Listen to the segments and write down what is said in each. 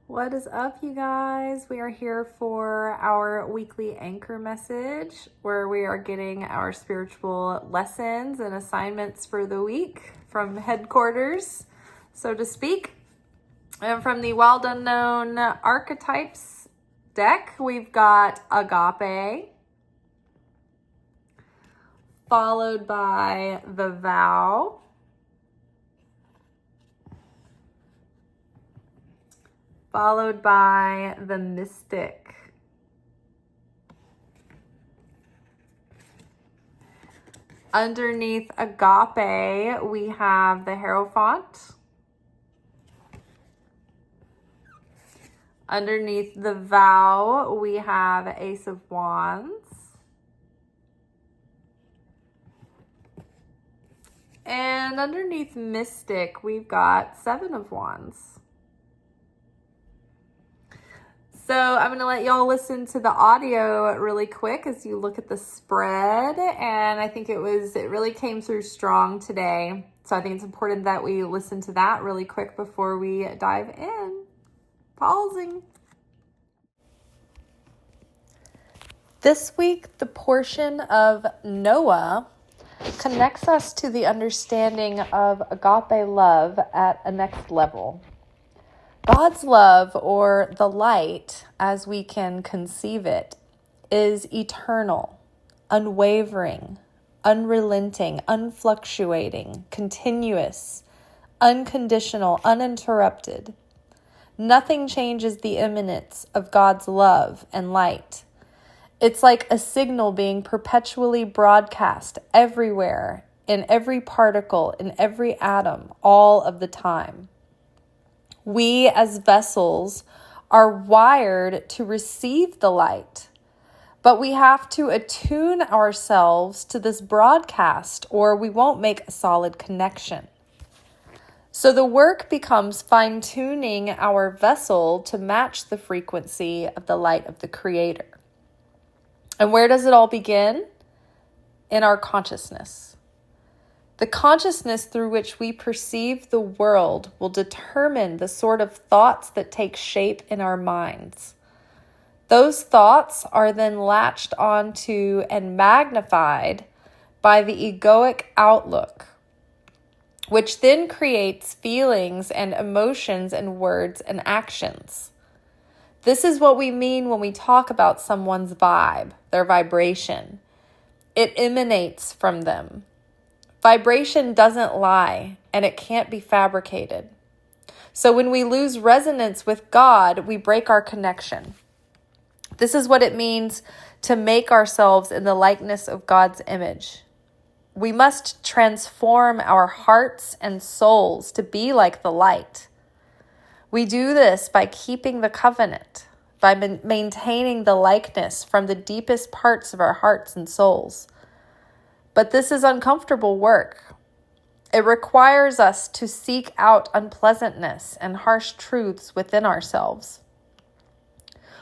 What is up, you guys? We are here for our weekly anchor message where we are getting our spiritual lessons and assignments for the week from headquarters, so to speak. And from the Wild Unknown Archetypes deck, we've got Agape, followed by the Vow, followed by the Mystic, underneath Agape, we have the Hierophant. Underneath the Vow, we have Ace of Wands. And underneath Mystic, we've got Seven of Wands. So I'm going to let y'all listen to the audio really quick as you look at the spread. And I think it really came through strong today. So I think it's important that we listen to that really quick before we dive in. Pausing. This week, the portion of Noah connects us to the understanding of agape love at a next level. God's love, or the light, as we can conceive it, is eternal, unwavering, unrelenting, unfluxuating, continuous, unconditional, uninterrupted. Nothing changes the imminence of God's love and light. It's like a signal being perpetually broadcast everywhere, in every particle, in every atom, all of the time. We as vessels are wired to receive the light, but we have to attune ourselves to this broadcast or we won't make a solid connection. So the work becomes fine-tuning our vessel to match the frequency of the light of the Creator. And where does it all begin? In our consciousness. The consciousness through which we perceive the world will determine the sort of thoughts that take shape in our minds. Those thoughts are then latched onto and magnified by the egoic outlook, which then creates feelings and emotions and words and actions. This is what we mean when we talk about someone's vibe, their vibration. It emanates from them. Vibration doesn't lie, and it can't be fabricated. So when we lose resonance with God, we break our connection. This is what it means to make ourselves in the likeness of God's image. We must transform our hearts and souls to be like the light. We do this by keeping the covenant, by maintaining the likeness from the deepest parts of our hearts and souls. But this is uncomfortable work. It requires us to seek out unpleasantness and harsh truths within ourselves.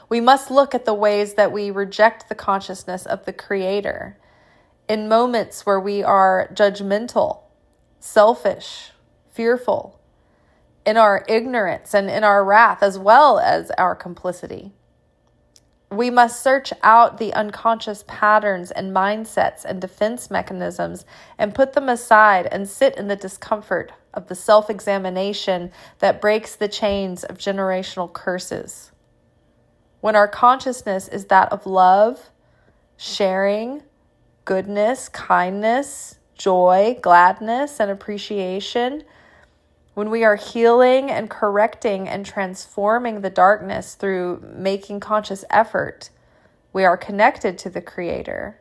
We must look at the ways that we reject the consciousness of the Creator in moments where we are judgmental, selfish, fearful, in our ignorance and in our wrath, as well as our complicity. We must search out the unconscious patterns and mindsets and defense mechanisms and put them aside and sit in the discomfort of the self-examination that breaks the chains of generational curses. When our consciousness is that of love, sharing, goodness, kindness, joy, gladness, and appreciation, when we are healing and correcting and transforming the darkness through making conscious effort, we are connected to the Creator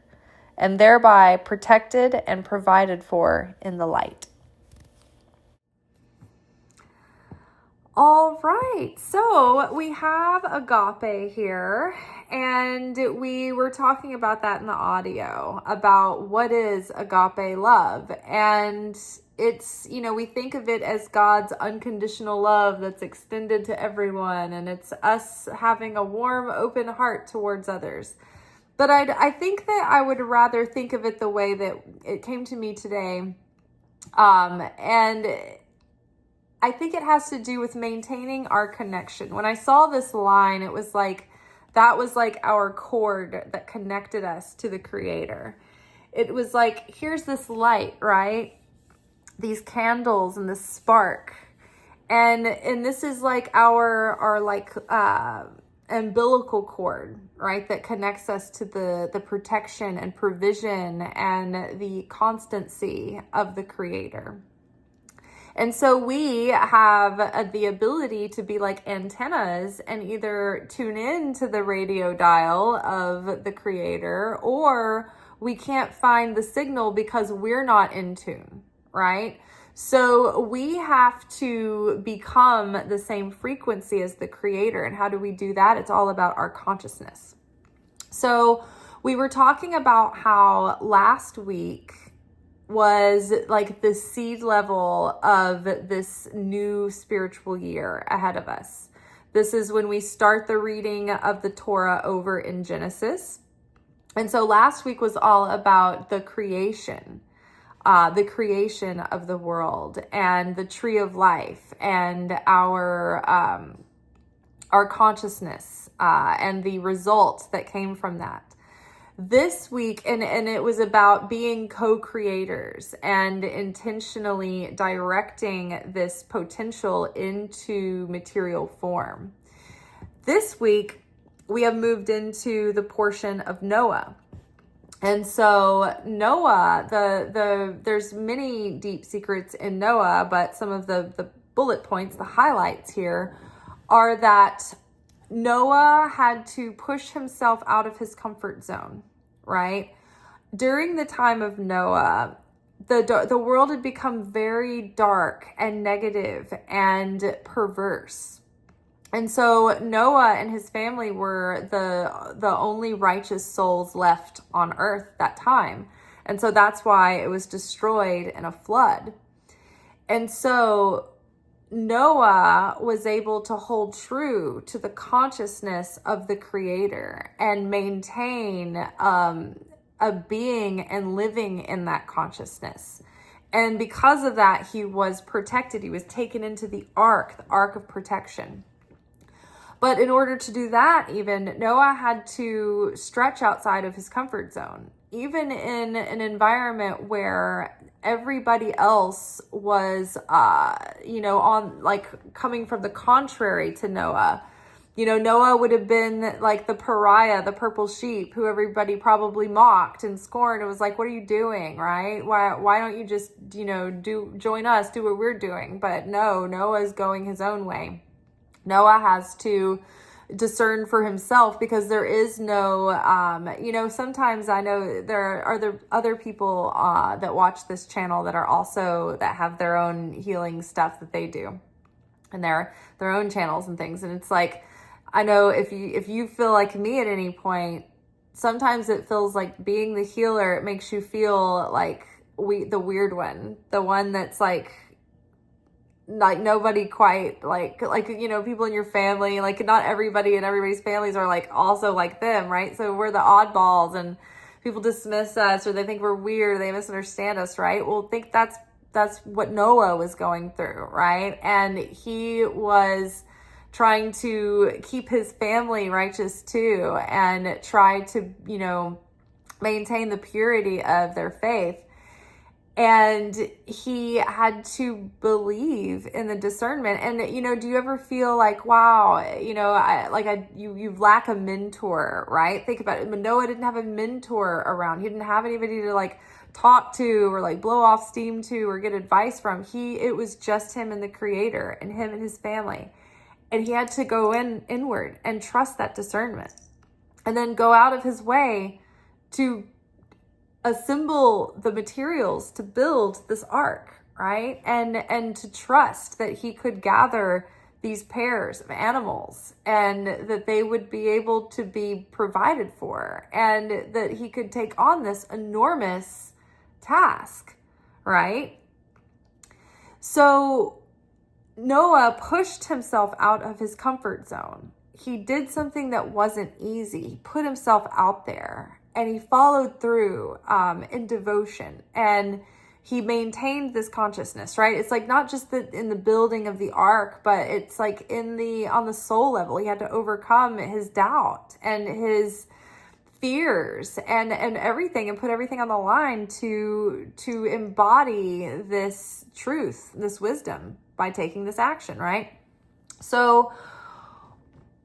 and thereby protected and provided for in the light. All right, so we have agape here, and we were talking about that in the audio, about what is agape love. And it's, we think of it as God's unconditional love that's extended to everyone, and it's us having a warm, open heart towards others. But I think that I would rather think of it the way that it came to me today. And I think it has to do with maintaining our connection. When I saw this line, it was like, that was like our cord that connected us to the Creator. It was like, here's this light, right? These candles and this spark. And this is like our like umbilical cord, right? That connects us to the protection and provision and the constancy of the Creator. And so we have the ability to be like antennas and either tune in to the radio dial of the Creator, or we can't find the signal because we're not in tune, right? So we have to become the same frequency as the Creator. And how do we do that? It's all about our consciousness. So we were talking about how last week was like the seed level of this new spiritual year ahead of us. This is when we start the reading of the Torah over in Genesis. And so last week was all about the creation of the world and the tree of life and our consciousness and the results that came from that. This week, and it was about being co-creators and intentionally directing this potential into material form. This week, we have moved into the portion of Noah. And so Noah, there's many deep secrets in Noah, but some of the bullet points, the highlights here, are that Noah had to push himself out of his comfort zone, right? During the time of Noah, the world had become very dark and negative and perverse. And so Noah and his family were the only righteous souls left on earth that time. And so that's why it was destroyed in a flood. And so Noah was able to hold true to the consciousness of the Creator and maintain a being and living in that consciousness. And because of that, he was protected. He was taken into the ark of protection. But in order to do that, even Noah had to stretch outside of his comfort zone, even in an environment where everybody else was, on like coming from the contrary to Noah. Noah would have been like the pariah, the purple sheep, who everybody probably mocked and scorned. It was like, what are you doing, right? Why don't you just, join us, do what we're doing? But no, Noah's going his own way. Noah has to discern for himself because there is no, sometimes I know there are other people that watch this channel that have their own healing stuff that they do and their own channels and things. And it's like, I know if you feel like me at any point, sometimes it feels like being the healer, it makes you feel like the weird one, the one that's like nobody quite like people in your family, like not everybody in everybody's families are like also like them, right? So we're the oddballs and people dismiss us or they think we're weird, they misunderstand us, right? Well, I think that's what Noah was going through, right? And he was trying to keep his family righteous too and try to, maintain the purity of their faith. And he had to believe in the discernment. And, do you ever feel like, wow, you lack a mentor, right? Think about it. Noah didn't have a mentor around. He didn't have anybody to like talk to or like blow off steam to or get advice from. It was just him and the Creator and him and his family. And he had to go inward and trust that discernment and then go out of his way to assemble the materials to build this ark, right? And to trust that he could gather these pairs of animals and that they would be able to be provided for and that he could take on this enormous task, right? So Noah pushed himself out of his comfort zone. He did something that wasn't easy. He put himself out there and he followed through in devotion. And, he maintained this consciousness, right? It's like not just in the building of the ark, but it's like on the soul level. He had to overcome his doubt and his fears and everything, and put everything on the line to embody this truth, this wisdom, by taking this action, right? So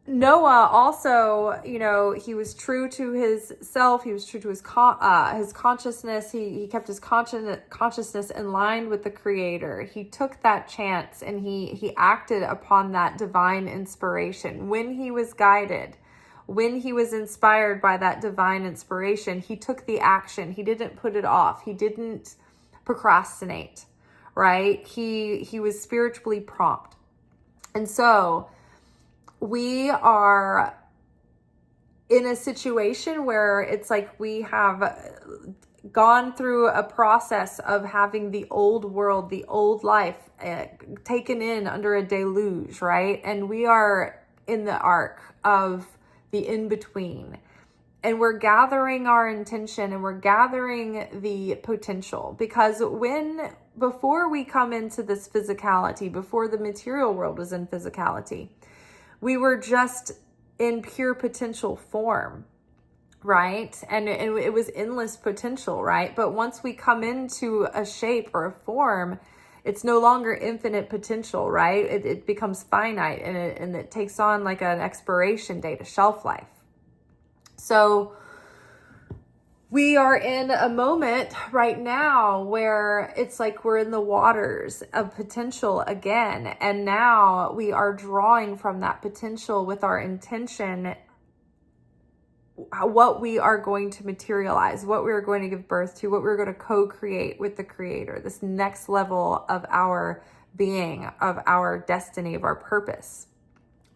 Noah also, he was true to his self. He was true to his consciousness. He kept his consciousness in line with the Creator. He took that chance and he acted upon that divine inspiration. When he was guided, when he was inspired by that divine inspiration, he took the action. He didn't put it off. He didn't procrastinate, right? He was spiritually prompt. And so we are in a situation where it's like we have gone through a process of having the old world, the old life taken in under a deluge, right? And we are in the arc of the in-between. And we're gathering our intention and we're gathering the potential, because before we come into this physicality, before the material world was in physicality, we were just in pure potential form, right? And it was endless potential, right? But once we come into a shape or a form, it's no longer infinite potential, right? It becomes finite, and it takes on like an expiration date, a shelf life. So we are in a moment right now where it's like we're in the waters of potential again. And now we are drawing from that potential with our intention, what we are going to materialize, what we are going to give birth to, what we're going to co-create with the Creator, this next level of our being, of our destiny, of our purpose,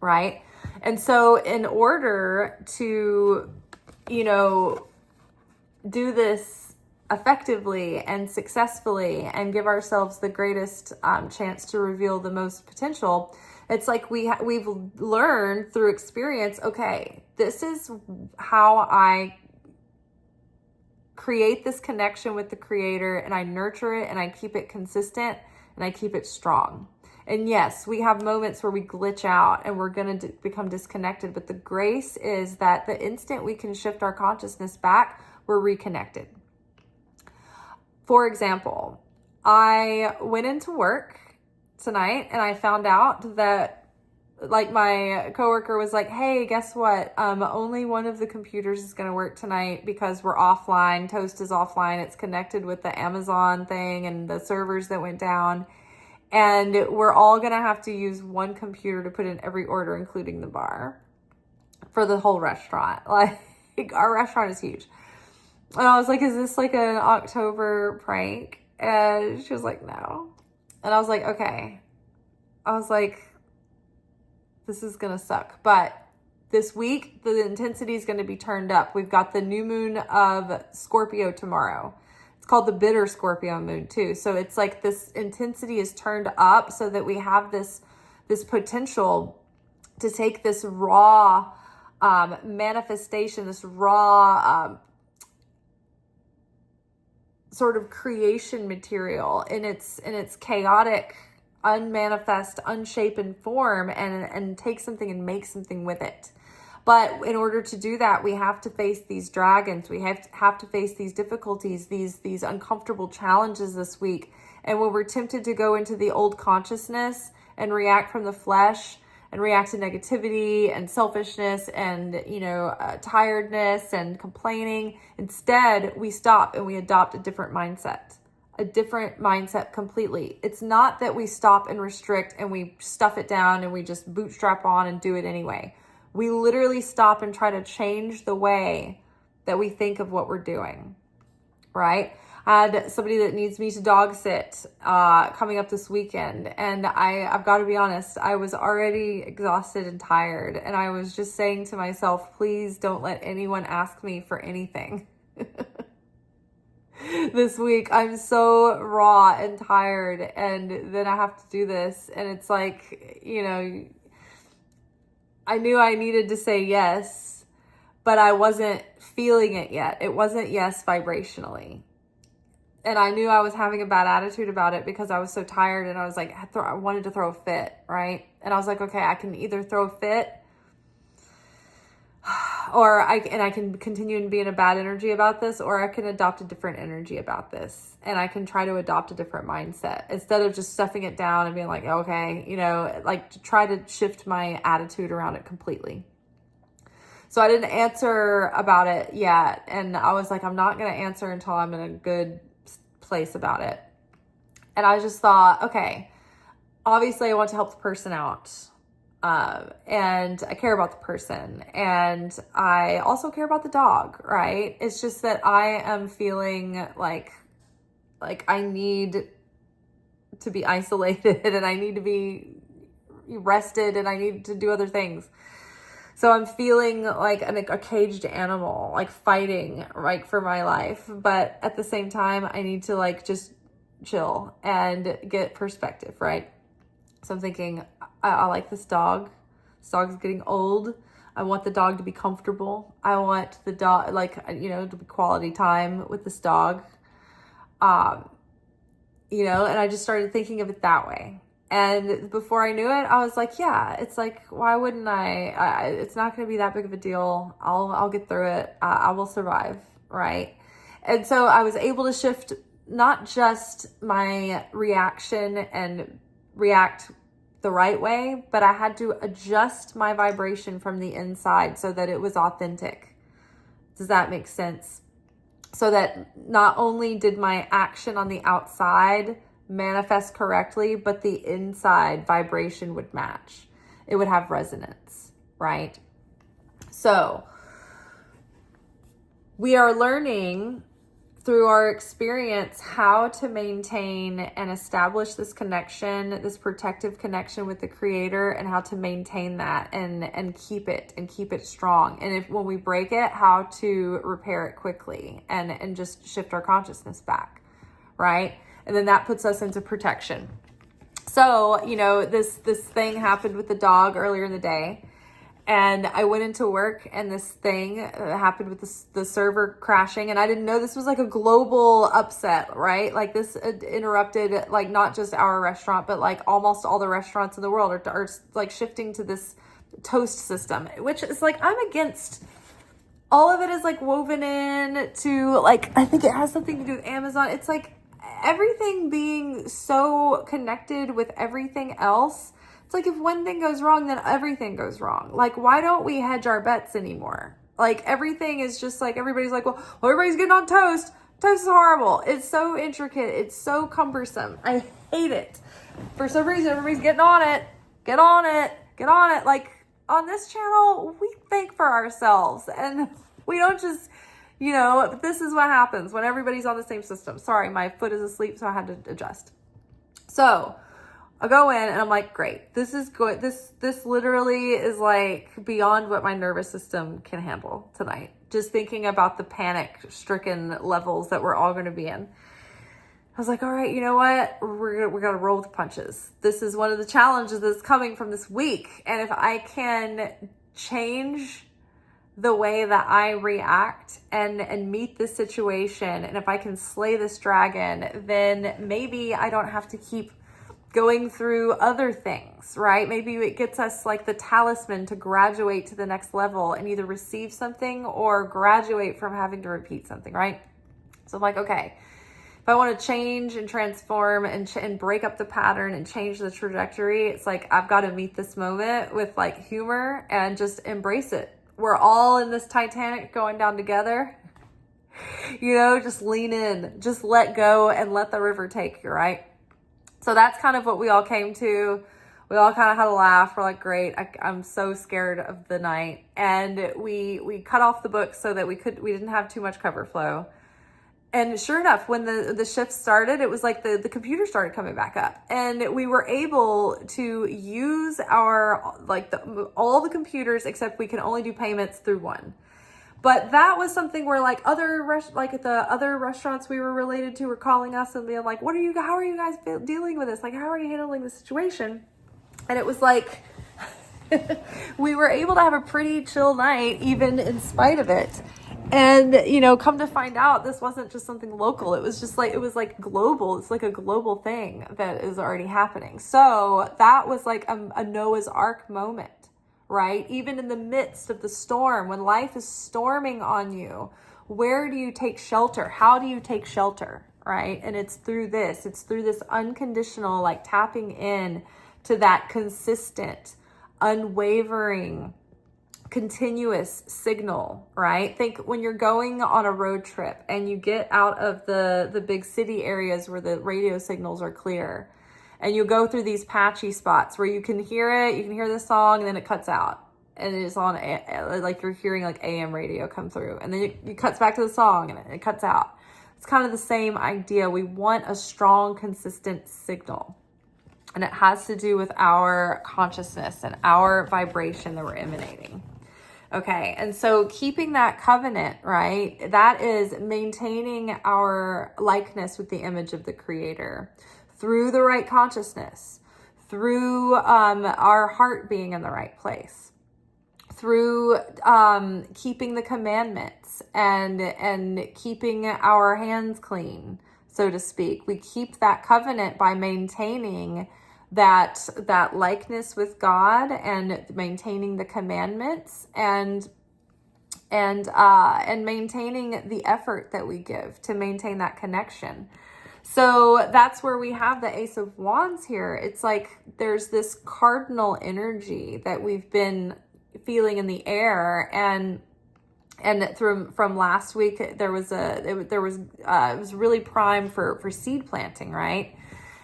right? And so in order to, do this effectively and successfully and give ourselves the greatest chance to reveal the most potential, it's like we've learned through experience, okay, this is how I create this connection with the Creator, and I nurture it, and I keep it consistent, and I keep it strong. And yes, we have moments where we glitch out and we're going to become disconnected, but the grace is that the instant we can shift our consciousness back, we're reconnected. For example, I went into work tonight and I found out that, like, my coworker was like, hey, guess what? Only one of the computers is going to work tonight because we're offline. Toast is offline. It's connected with the Amazon thing and the servers that went down. And we're all going to have to use one computer to put in every order, including the bar, for the whole restaurant. Like, our restaurant is huge. And I was like, is this like an October prank? And she was like, no. And I was like, okay. I was like, this is going to suck. But this week, the intensity is going to be turned up. We've got the new moon of Scorpio tomorrow. It's called the bitter Scorpio moon too. So it's like this intensity is turned up so that we have this potential to take this raw manifestation, this raw sort of creation material in its chaotic, unmanifest, unshapen form, and take something and make something with it. But in order to do that, we have to face these dragons. We have to face these difficulties, these uncomfortable challenges this week. And when we're tempted to go into the old consciousness and react from the flesh and react to negativity and selfishness and, tiredness and complaining, instead we stop and we adopt a different mindset completely. It's not that we stop and restrict and we stuff it down and we just bootstrap on and do it anyway. We literally stop and try to change the way that we think of what we're doing, right? I had somebody that needs me to dog sit coming up this weekend. And I've got to be honest, I was already exhausted and tired. And I was just saying to myself, please don't let anyone ask me for anything. This week, I'm so raw and tired. And then I have to do this. And it's like, I knew I needed to say yes, but I wasn't feeling it yet. It wasn't yes vibrationally. And I knew I was having a bad attitude about it because I was so tired, and I was like, I wanted to throw a fit, right? And I was like, okay, I can either throw a fit, or I can continue and be in a bad energy about this, or I can adopt a different energy about this, and I can try to adopt a different mindset instead of just stuffing it down and being like, okay, like to try to shift my attitude around it completely. So I didn't answer about it yet, and I was like, I'm not going to answer until I'm in a good place about it. And I just thought, okay, obviously I want to help the person out. And I care about the person, and I also care about the dog, right? It's just that I am feeling like I need to be isolated, and I need to be rested, and I need to do other things. So I'm feeling like a caged animal, like fighting like for my life. But at the same time, I need to like just chill and get perspective, right? So I'm thinking, I like this dog. This dog's getting old. I want the dog to be comfortable. I want the dog, to be quality time with this dog. And I just started thinking of it that way. And before I knew it, I was like, yeah, it's like, why wouldn't I it's not going to be that big of a deal. I'll get through it. I will survive. Right. And so I was able to shift not just my reaction and react the right way, but I had to adjust my vibration from the inside so that it was authentic. Does that make sense? So that not only did my action on the outside manifest correctly, but the inside vibration would match. It would have resonance, right? So we are learning through our experience how to maintain and establish this connection, this protective connection with the Creator, and how to maintain that and keep it strong. And when we break it, how to repair it quickly and just shift our consciousness back, right? And then that puts us into protection. So, this thing happened with the dog earlier in the day. And I went into work, and this thing happened with the server crashing. And I didn't know this was like a global upset, right? Like this interrupted, like not just our restaurant, but like almost all the restaurants in the world are like shifting to this toast system, which is like, I'm against. All of it is like woven in to like, I think it has something to do with Amazon. It's like everything being so connected with everything else. It's like if one thing goes wrong, then everything goes wrong. Like, why don't we hedge our bets anymore? Like, everything is just like, everybody's like, well, everybody's getting on toast. Toast is horrible. It's so intricate. It's so cumbersome. I hate it. For some reason, everybody's getting on it. Get on it. Get on it. Like, on this channel, we think for ourselves. And we don't just, this is what happens when everybody's on the same system. Sorry, my foot is asleep, so I had to adjust. So I go in and I'm like, great, this is good. This literally is like beyond what my nervous system can handle tonight. Just thinking about the panic stricken levels that we're all going to be in. I was like, all right, you know what? We're going to roll with the punches. This is one of the challenges that's coming from this week. And if I can change the way that I react and meet this situation, and if I can slay this dragon, then maybe I don't have to keep going through other things, right? Maybe it gets us like the talisman to graduate to the next level and either receive something or graduate from having to repeat something, right? So I'm like, okay, if I want to change and transform and break up the pattern and change the trajectory, it's like I've got to meet this moment with like humor and just embrace it. We're all in this Titanic going down together. Just lean in, just let go and let the river take you, right? So that's kind of what we all came to. We all kind of had a laugh. We're like, great, I'm so scared of the night. And we cut off the book so that we didn't have too much cover flow. And sure enough, when the shift started, it was like the computer started coming back up. And we were able to use all the computers, except we can only do payments through one. But that was something where the other restaurants we were related to were calling us and being like, how are you guys dealing with this? Like, how are you handling the situation? And it was like, we were able to have a pretty chill night, even in spite of it. And, come to find out, this wasn't just something local. It was like global. It's like a global thing that is already happening. So that was like a Noah's Ark moment, right? Even in the midst of the storm, when life is storming on you, where do you take shelter? How do you take shelter, right? And it's through this unconditional, like tapping in to that consistent, unwavering, continuous signal, right? Think when you're going on a road trip and you get out of the big city areas where the radio signals are clear, and you go through these patchy spots where you can hear the song, and then it cuts out, and it is on like you're hearing like AM radio come through, and then it cuts back to the song and it cuts out. It's kind of the same idea. We want a strong, consistent signal. And it has to do with our consciousness and our vibration that we're emanating. Okay, and so keeping that covenant, right, that is maintaining our likeness with the image of the Creator through the right consciousness, through our heart being in the right place, through keeping the commandments and keeping our hands clean, so to speak. We keep that covenant by maintaining that likeness with God and maintaining the commandments and maintaining the effort that we give to maintain that connection. So that's where we have the Ace of Wands here. It's like there's this cardinal energy that we've been feeling in the air, and from last week it was really prime for seed planting, right?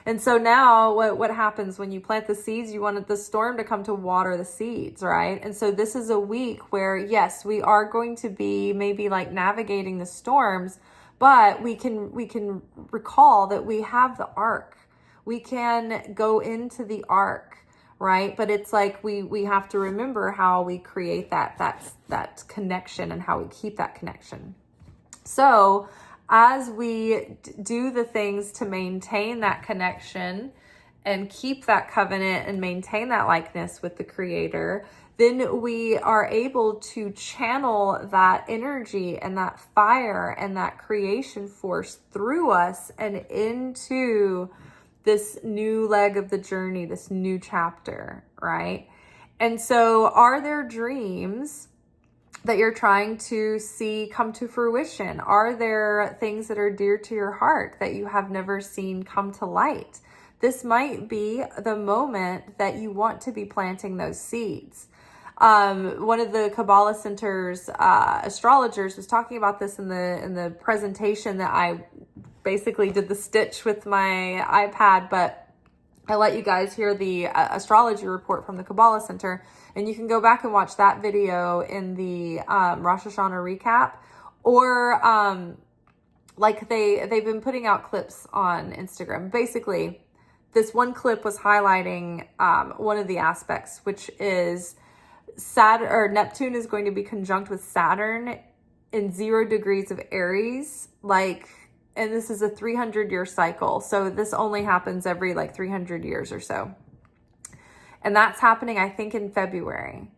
And so now what happens when you plant the seeds? You wanted the storm to come to water the seeds, right? And so this is a week where, yes, we are going to be maybe like navigating the storms, but we can recall that we have the ark. We can go into the ark, right? But it's like we have to remember how we create that connection and how we keep that connection. So as we do the things to maintain that connection and keep that covenant and maintain that likeness with the Creator, then we are able to channel that energy and that fire and that creation force through us and into this new leg of the journey, this new chapter, right? And so are there dreams that you're trying to see come to fruition? Are there things that are dear to your heart that you have never seen come to light? This might be the moment that you want to be planting those seeds. One of the Kabbalah Center's astrologers was talking about this in the presentation that I basically did the stitch with my iPad, but I let you guys hear the astrology report from the Kabbalah Center, and you can go back and watch that video in the Rosh Hashanah recap, or like they've been putting out clips on Instagram. Basically, this one clip was highlighting one of the aspects, which is Neptune is going to be conjunct with Saturn in 0 degrees of Aries, and this is a 300-year cycle. So this only happens every 300 years or so. And that's happening, I think, in February.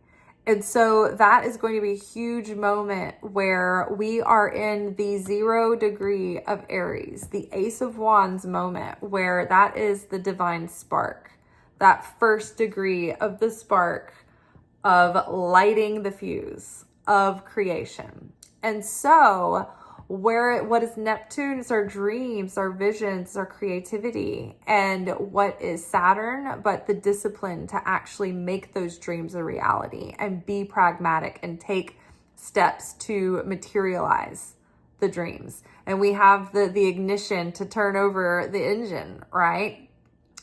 And so that is going to be a huge moment where we are in the 0 degree of Aries, the Ace of Wands moment, where that is the divine spark, that first degree of the spark of lighting the fuse of creation. And so what is Neptune? It's our dreams, our visions, our creativity. And what is Saturn? But the discipline to actually make those dreams a reality and be pragmatic and take steps to materialize the dreams. And we have the ignition to turn over the engine, right?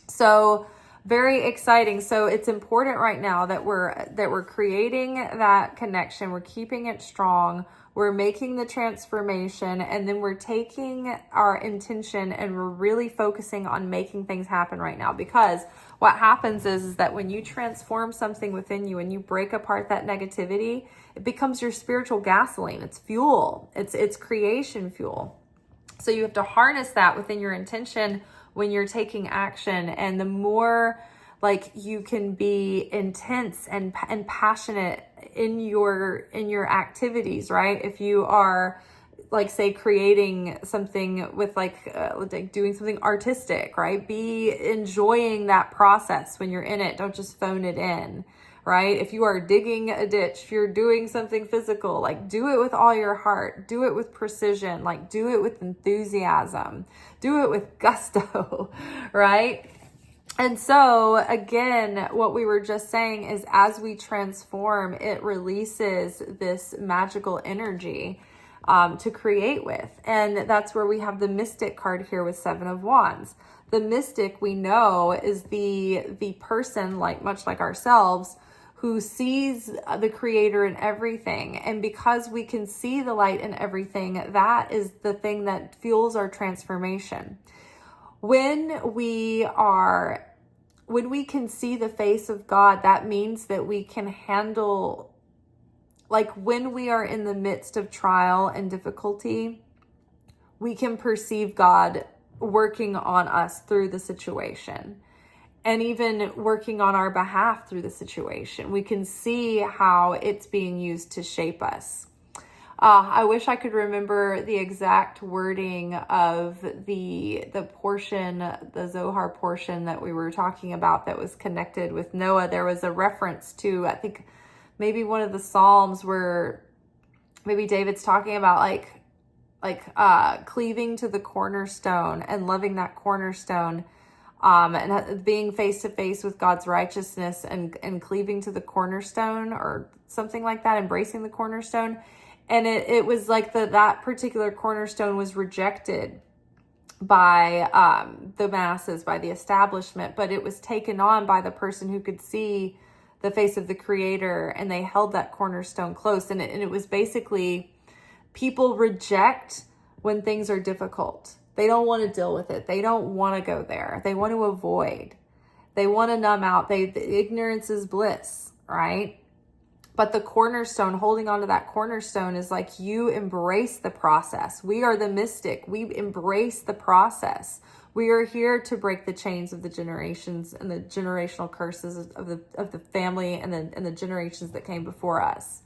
So very exciting. So it's important right now that we're creating that connection. We're keeping it strong. We're making the transformation, and then we're taking our intention and we're really focusing on making things happen right now. Because what happens is that when you transform something within you and you break apart that negativity, it becomes your spiritual gasoline. It's fuel. It's creation fuel. So you have to harness that within your intention when you're taking action. And the more you can be intense and passionate in your activities, right? If you are, like, say, creating something with like doing something artistic, right? Be enjoying that process when you're in it. Don't just phone it in, right? If you are digging a ditch, if you're doing something physical, like, do it with all your heart, do it with precision, like, do it with enthusiasm, do it with gusto, right? And so, again, what we were just saying is, as we transform, it releases this magical energy to create with. And that's where we have the mystic card here with 7 of Wands. The mystic, we know, is the person, like, much like ourselves, who sees the creator in everything. And because we can see the light in everything, that is the thing that fuels our transformation. When we can see the face of God, that means that we can handle, like, when we are in the midst of trial and difficulty, we can perceive God working on us through the situation, and even working on our behalf through the situation. We can see how it's being used to shape us. I wish I could remember the exact wording of the portion, the Zohar portion that we were talking about that was connected with Noah. There was a reference to, I think, maybe one of the Psalms where maybe David's talking about cleaving to the cornerstone and loving that cornerstone, and being face to face with God's righteousness and cleaving to the cornerstone, or something like that, embracing the cornerstone. And it was like that particular cornerstone was rejected by the masses, by the establishment, but it was taken on by the person who could see the face of the creator, and they held that cornerstone close. And it was basically, people reject when things are difficult. They don't want to deal with it. They don't want to go there. They want to avoid. They want to numb out. Ignorance is bliss, right? But the cornerstone, holding on to that cornerstone, is like, you embrace the process. We are the mystic. We embrace the process. We are here to break the chains of the generations and the generational curses of the family and the generations that came before us,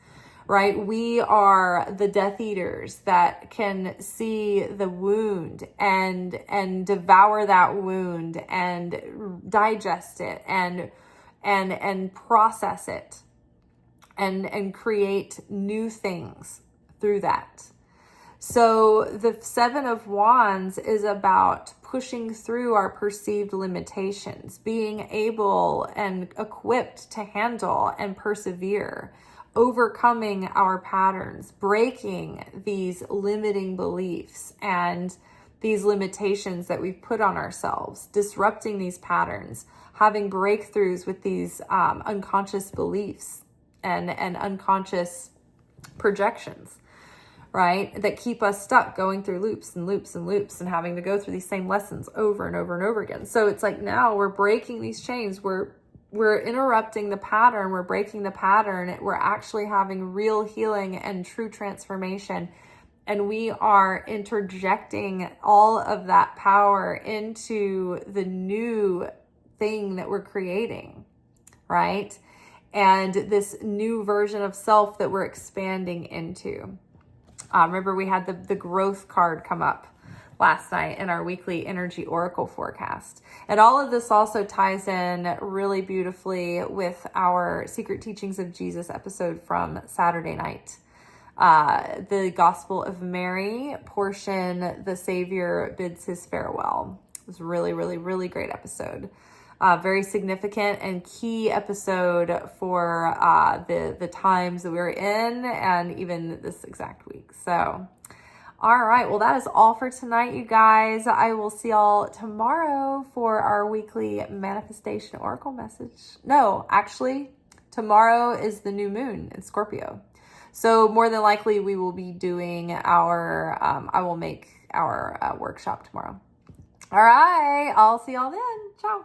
right? We are the Death Eaters that can see the wound and devour that wound and digest it and process it. And create new things through that. So the 7 of Wands is about pushing through our perceived limitations, being able and equipped to handle and persevere, overcoming our patterns, breaking these limiting beliefs and these limitations that we've put on ourselves, disrupting these patterns, having breakthroughs with these unconscious beliefs and unconscious projections, right? That keep us stuck going through loops and loops and loops and having to go through these same lessons over and over and over again. So it's like, now we're breaking these chains. We're interrupting the pattern. We're breaking the pattern. We're actually having real healing and true transformation. And we are interjecting all of that power into the new thing that we're creating, right? And this new version of self that we're expanding into. Remember, we had the growth card come up last night in our weekly energy oracle forecast. And all of this also ties in really beautifully with our Secret Teachings of Jesus episode from Saturday night. The Gospel of Mary portion, the Savior bids his farewell. It was really, really, really great episode. Very significant and key episode for the times that we're in, and even this exact week. So, all right. Well, that is all for tonight, you guys. I will see y'all tomorrow for our weekly manifestation oracle message. No, actually, tomorrow is the new moon in Scorpio. So more than likely, we will be doing our, I will make our workshop tomorrow. All right. I'll see y'all then. Ciao.